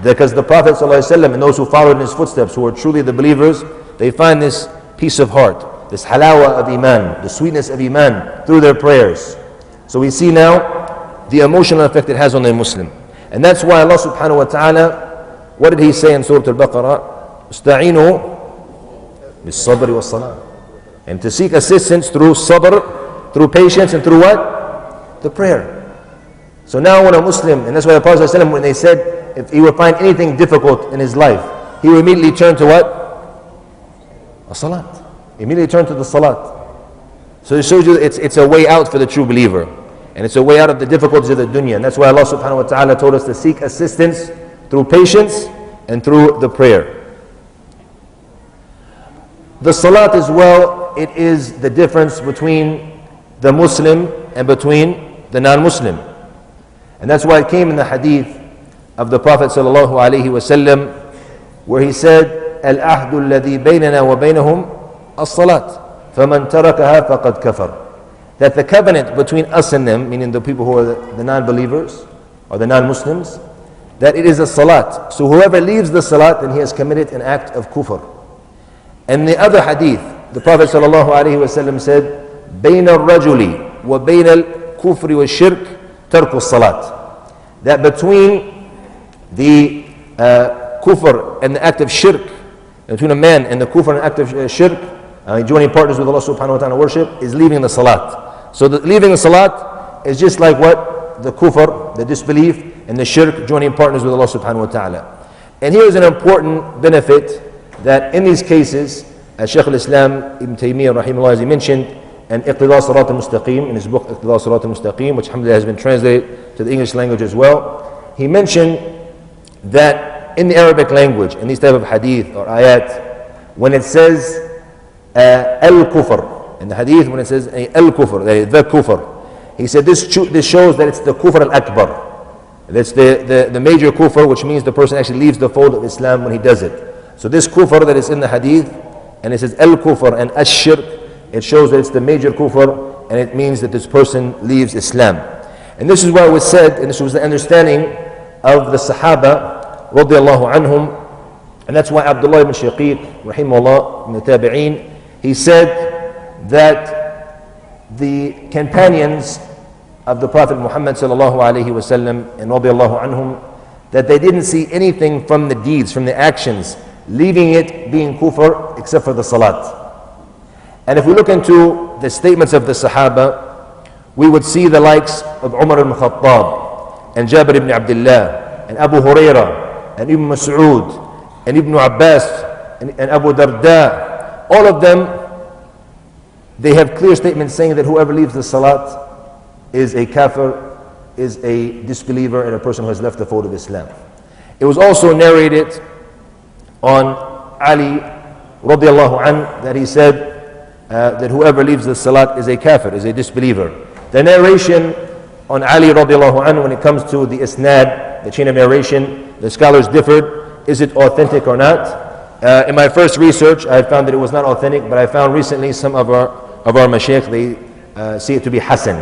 Because the Prophet ﷺ and those who followed in his footsteps, who are truly the believers, they find this peace of heart, this halawa of iman, the sweetness of iman through their prayers. So we see now the emotional effect it has on the Muslim. And that's why Allah subhanahu wa ta'ala, what did he say in Surah Al-Baqarah? Ista'inu bis-sabr was-salah. And to seek assistance through sabr, through patience, and through what? The prayer. So now when a Muslim, and that's why the Prophet ﷺ, when they said if he would find anything difficult in his life, he would immediately turn to what? A salat. Immediately turn to the salat. So it shows you it's a way out for the true believer. And it's a way out of the difficulties of the dunya. And that's why Allah subhanahu wa ta'ala told us to seek assistance through patience and through the prayer. The salat as well, it is the difference between the Muslim and between the non-Muslim. And that's why it came in the hadith of the Prophet sallallahu alaihi wasallam, where he said, "Al-ahdu alladhi baynana wa baynahum as-salat, faman tarakaha faqad kafar." That the covenant between us and them, meaning the people who are the non-believers or the non-Muslims, that it is a salat. So whoever leaves the salat, then he has committed an act of kufr. And the other hadith, the Prophet sallallahu alaihi wasallam said, "Bayn al-rajuli wa bayn al-kufri wa shirk tarku salat." That between the kufr and the act of shirk, between a man and the kufr and the act of shirk, joining partners with Allah subhanahu wa ta'ala worship, is leaving the salat. So leaving the salat is just like what? The kufr, the disbelief, and the shirk, joining partners with Allah subhanahu wa ta'ala. And here is an important benefit, that in these cases, as Shaykh al-Islam Ibn Taymiyyah rahimahullah, as he mentioned, and Iqtida Sirat al-Mustaqim, in his book Iqtida Sirat al-Mustaqim, which alhamdulillah has been translated to the English language as well, he mentioned that in the Arabic language, in these type of hadith or ayat, when it says al-kufr, in the hadith when it says al-kufr, the kufr, he said this shows that it's the kufr al-akbar. That's the major kufr, which means the person actually leaves the fold of Islam when he does it. So this kufr that is in the hadith, and it says al-kufr and ash-shirk, it shows that it's the major kufr, and it means that this person leaves Islam. And this is what was said, and this was the understanding of the Sahaba radiallahu anhum. And that's why Abdullah ibn Shaqiq rahimahullah, in the Tabi'een, he said that the companions of the Prophet Muhammad sallallahu alaihi wasallam and radiallahu anhum, that they didn't see anything from the deeds, from the actions, leaving it being kufr, except for the salat. And if we look into the statements of the Sahaba, we would see the likes of Umar ibn Khattab, and Jabir ibn Abdullah, and Abu Hurairah, and Ibn Mas'ud, and Ibn Abbas, and Abu Darda. All of them, they have clear statements saying that whoever leaves the salat is a kafir, is a disbeliever, and a person who has left the fold of Islam. It was also narrated on Ali radiallahu anh, that he said that whoever leaves the salat is a kafir, is a disbeliever. The narration on Ali radiallahu anh, when it comes to the isnad, the chain of narration, the scholars differed. Is it authentic or not? In my first research, I found that it was not authentic, but I found recently some of our mashaykh, they see it to be hasan,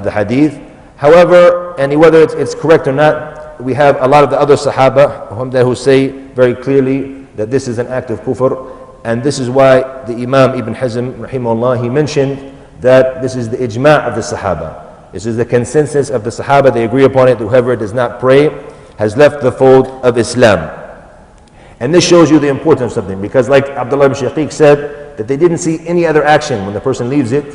the hadith. However, and whether it's correct or not, we have a lot of the other Sahaba who say very clearly that this is an act of kufr. And this is why the Imam Ibn Hazm rahimahullah, he mentioned that this is the ijma' of the Sahaba. This is the consensus of the Sahaba. They agree upon it. Whoever does not pray has left the fold of Islam. And this shows you the importance of something, because like Abdullah ibn Shaqiq said, that they didn't see any other action when the person leaves it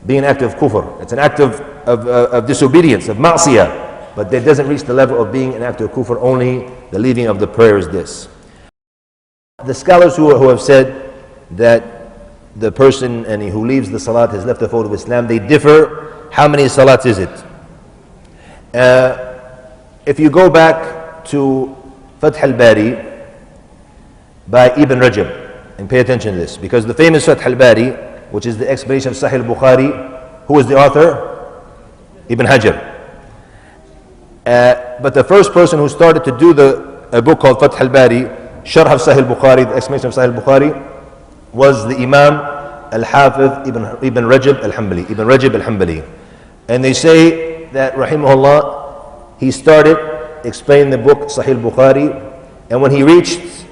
being an act of kufr. It's an act of disobedience, of ma'siyah, but that doesn't reach the level of being an act of kufr. Only the leaving of the prayer is this. The scholars who have said that the person who leaves the salat has left the fold of Islam, they differ. How many salats is it? If you go back to Fath al-Bari by Ibn Rajab, and pay attention to this, because the famous Fath al-Bari, which is the explanation of Sahih al-Bukhari, who is the author? Ibn Hajar. But the first person who started to do a book called Fath al-Bari, Sharh of Sahih al-Bukhari, the explanation of Sahih al-Bukhari, was the Imam al-Hafiz Ibn Rajab al-Hanbali. And they say that rahimahullah, he started explained the book Sahih Bukhari, and when he reached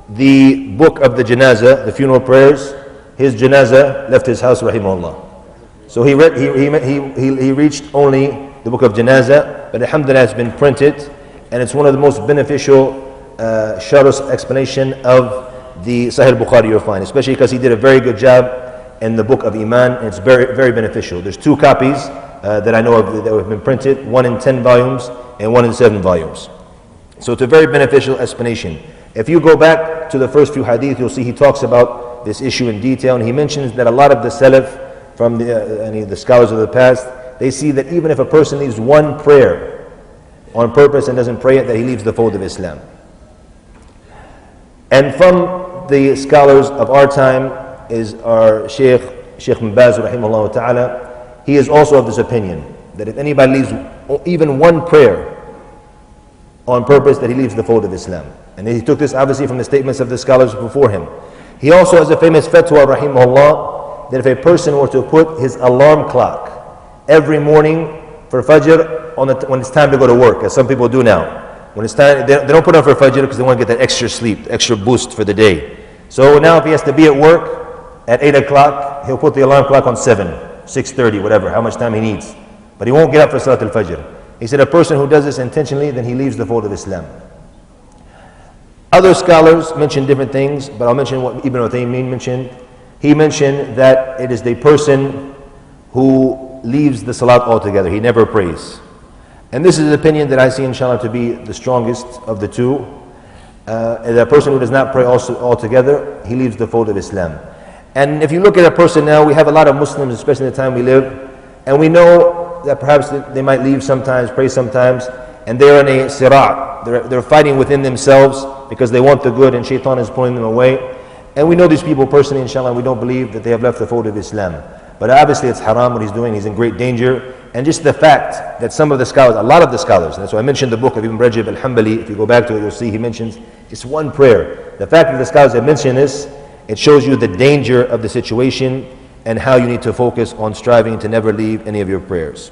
the book of the janazah, the funeral prayers, his janazah left his house, rahimahullah. So he reached only the book of janazah, but alhamdulillah it's been printed, and it's one of the most beneficial sharh's explanation of the Sahih Bukhari you'll find, especially because he did a very good job in the book of Iman, and it's very, very beneficial. There's 2 copies that I know of that have been printed, one in 10 volumes and one in 7 volumes. So it's a very beneficial explanation. If you go back to the first few hadith, you'll see he talks about this issue in detail, and he mentions that a lot of the Salaf, from the scholars of the past, they see that even if a person leaves one prayer on purpose and doesn't pray it, that he leaves the fold of Islam. And from the scholars of our time is our Sheikh Ibn Baz, rahimahullah ta'ala. He is also of this opinion, that if anybody leaves even one prayer on purpose, that he leaves the fold of Islam. And he took this obviously from the statements of the scholars before him. He also has a famous fatwa, rahimahullah, that if a person were to put his alarm clock every morning for Fajr when it's time to go to work, as some people do now. When it's time, they don't put on for Fajr because they want to get that extra sleep, extra boost for the day. So now if he has to be at work at 8 o'clock, he'll put the alarm clock on 7, 6:30, whatever, how much time he needs. But he won't get up for Salat al-Fajr. He said a person who does this intentionally, then he leaves the fold of Islam. Other scholars mention different things, but I'll mention what Ibn Uthaymeen mentioned. He mentioned that it is the person who leaves the Salat altogether. He never prays. And this is an opinion that I see, inshallah, to be the strongest of the two. The person who does not pray altogether, he leaves the fold of Islam. And if you look at a person now, we have a lot of Muslims, especially in the time we live, and we know that perhaps they might leave sometimes, pray sometimes, and they're in a sira'. They're fighting within themselves because they want the good and shaitan is pulling them away. And we know these people personally, inshallah, we don't believe that they have left the fold of Islam. But obviously it's haram what he's doing, he's in great danger. And just the fact that some of the scholars, a lot of the scholars, and so I mentioned the book of Ibn Rajab al-Hanbali, if you go back to it, you'll see he mentions just one prayer. The fact that the scholars have mentioned this, it shows you the danger of the situation and how you need to focus on striving to never leave any of your prayers.